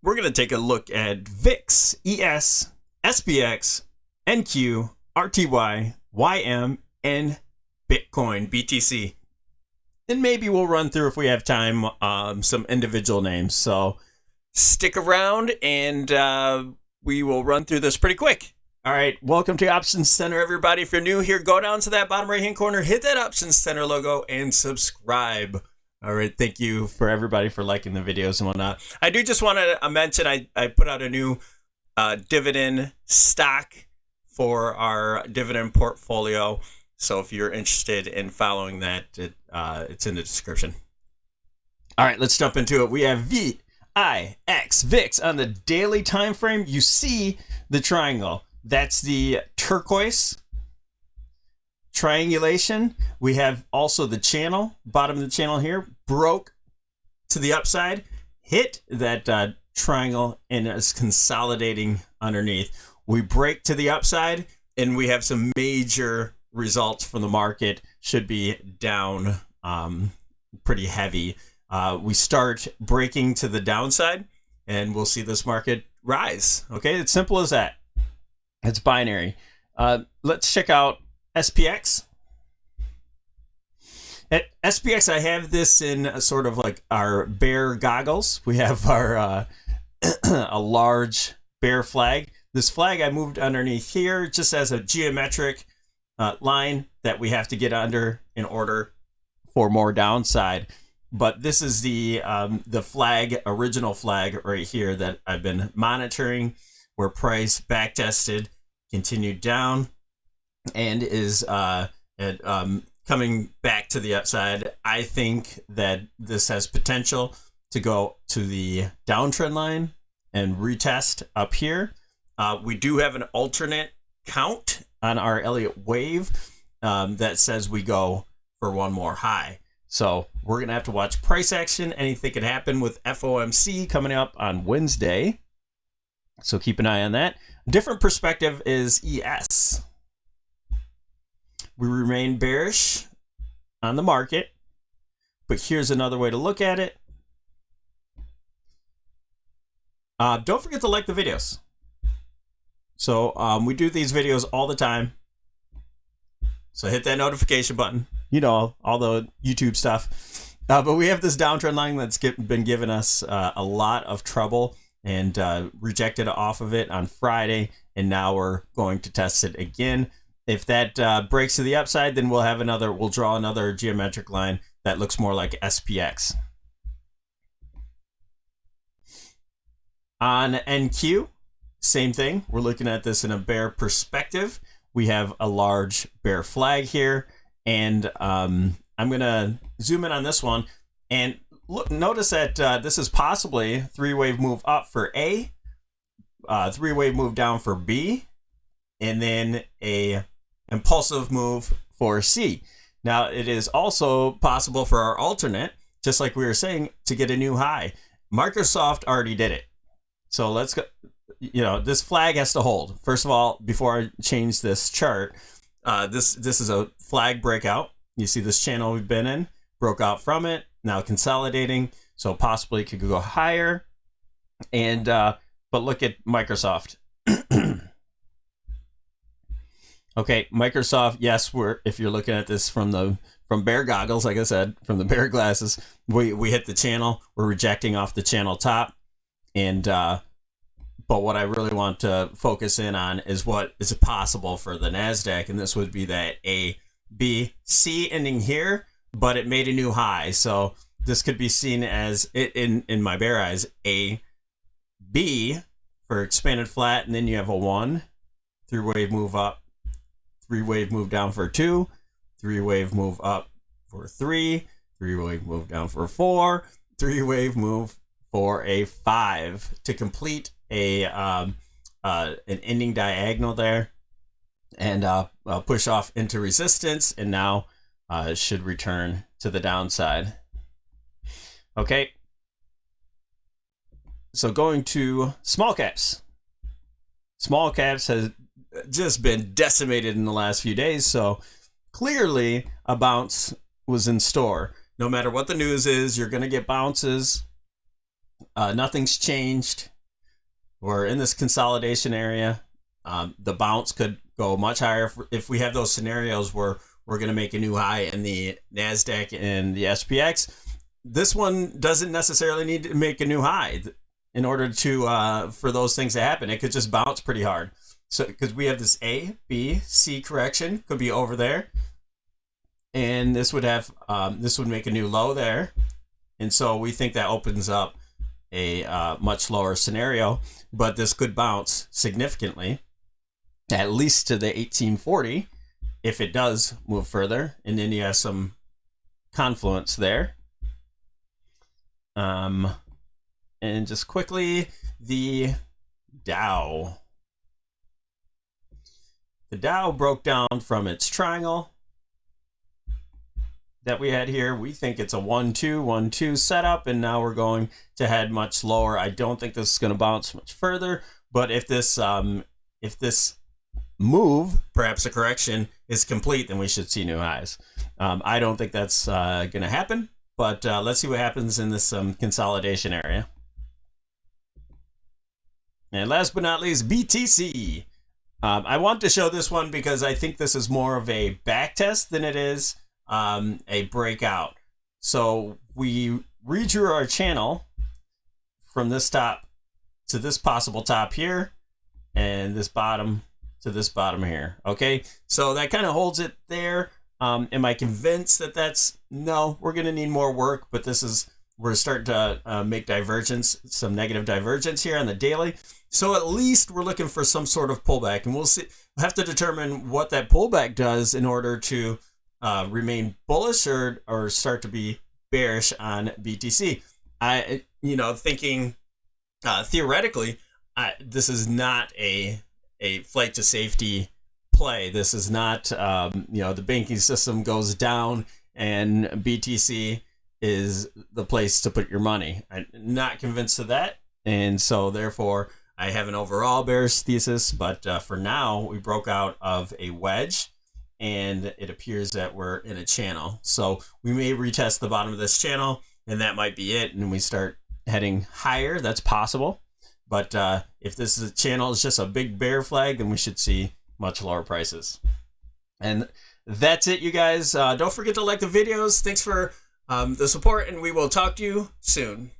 we're going to take a look at VIX, ES, SPX, NQ, RTY, YM, and Bitcoin, BTC. And maybe we'll run through, if we have time, some individual names. So stick around and we will run through this pretty quick. All right, welcome to Options Center, everybody. If you're new here, go down to that bottom right-hand corner, hit that Options Center logo, and subscribe. All right, thank you for everybody for liking the videos and whatnot. I do just want to mention I put out a new dividend stock for our dividend portfolio. So if you're interested in following that, it's in the description. All right, let's jump into it. We have VIX on the daily time frame. You see the triangle. That's the turquoise triangulation. We have also the channel, bottom of the channel here, broke to the upside, hit that triangle, and is consolidating underneath. We break to the upside, and we have some major results from the market. Should be down pretty heavy. We start breaking to the downside, and we'll see this market rise. Okay, it's simple as that. It's binary. Let's check out SPX. At SPX, I have this in sort of like our bear goggles. We have our a large bear flag. This flag I moved underneath here just as a geometric line that we have to get under in order for more downside. But this is the flag, original flag right here that I've been monitoring, where price back tested, continued down, and is coming back to the upside. I think that this has potential to go to the downtrend line and retest up here. We do have an alternate count on our Elliott wave that says we go for one more high. So we're going to have to watch price action. Anything can happen with FOMC coming up on Wednesday. So keep an eye on that. Different perspective is ES. We remain bearish on the market, but here's another way to look at it. Don't forget to like the videos. So we do these videos all the time. So hit that notification button. You know, all the YouTube stuff. But we have this downtrend line that's been giving us a lot of trouble, and rejected off of it on Friday, and now we're going to test it again. If that breaks to the upside, then we'll draw another geometric line that looks more like SPX. On NQ, same thing. We're looking at this in a bear perspective. We have a large bear flag here, and I'm going to zoom in on this one, and look, notice that this is possibly three-wave move up for A, three-wave move down for B, and then a impulsive move for C. Now, it is also possible for our alternate, just like we were saying, to get a new high. Microsoft already did it. So let's go. You know, this flag has to hold. First of all, before I change this chart, this is a flag breakout. You see this channel we've been in, broke out from it, now consolidating, so possibly could go higher. And but look at Microsoft. Okay, Microsoft, yes, if you're looking at this from bear goggles, like I said, from the bear glasses, we hit the channel, we're rejecting off the channel top, and but what I really want to focus in on is what is possible for the NASDAQ, and this would be that A, B, C ending here, but it made a new high. So this could be seen as, in my bear eyes, A, B for expanded flat, and then you have a 1, three-wave move up, three-wave move down for 2, three-wave move up for 3, three-wave move down for 4, three-wave move for a 5 to complete an ending diagonal there, and push off into resistance, and now should return to the downside. Okay, so going to small caps. Small caps has just been decimated in the last few days, so clearly a bounce was in store. No matter what the news is, you're going to get bounces. Nothing's changed. We're in this consolidation area. The bounce could go much higher if we have those scenarios where we're going to make a new high in the NASDAQ and the SPX. This one doesn't necessarily need to make a new high in order to for those things to happen. It could just bounce pretty hard. So because we have this A, B, C correction could be over there, and this would have this would make a new low there, and so we think that opens up a much lower scenario. But this could bounce significantly, at least to the 1840, if it does move further, and then you have some confluence there. And just quickly, the Dow. The Dow broke down from its triangle that we had here. We think it's a 1-2, 1-2 setup, and now we're going to head much lower. I don't think this is going to bounce much further, but if this move, perhaps a correction, is complete, then we should see new highs. I don't think that's going to happen, but let's see what happens in this consolidation area. And last but not least, BTC. I want to show this one because I think this is more of a back test than it is a breakout. So we redrew our channel from this top to this possible top here, and this bottom to this bottom here. Okay, so that kind of holds it there. Am I convinced that that's no? We're going to need more work, but this is, we're starting to make divergence, some negative divergence here on the daily. So at least we're looking for some sort of pullback, and we'll see. We'll have to determine what that pullback does in order to remain bullish or start to be bearish on BTC. Thinking theoretically, this is not a flight to safety play. This is not, the banking system goes down and BTC is the place to put your money. I'm not convinced of that. And so therefore I have an overall bearish thesis, but for now we broke out of a wedge and it appears that we're in a channel. So we may retest the bottom of this channel and that might be it. And we start heading higher. That's possible. But if this is a channel, it's just a big bear flag, then we should see much lower prices. And that's it, you guys. Don't forget to like the videos. Thanks for the support, and we will talk to you soon.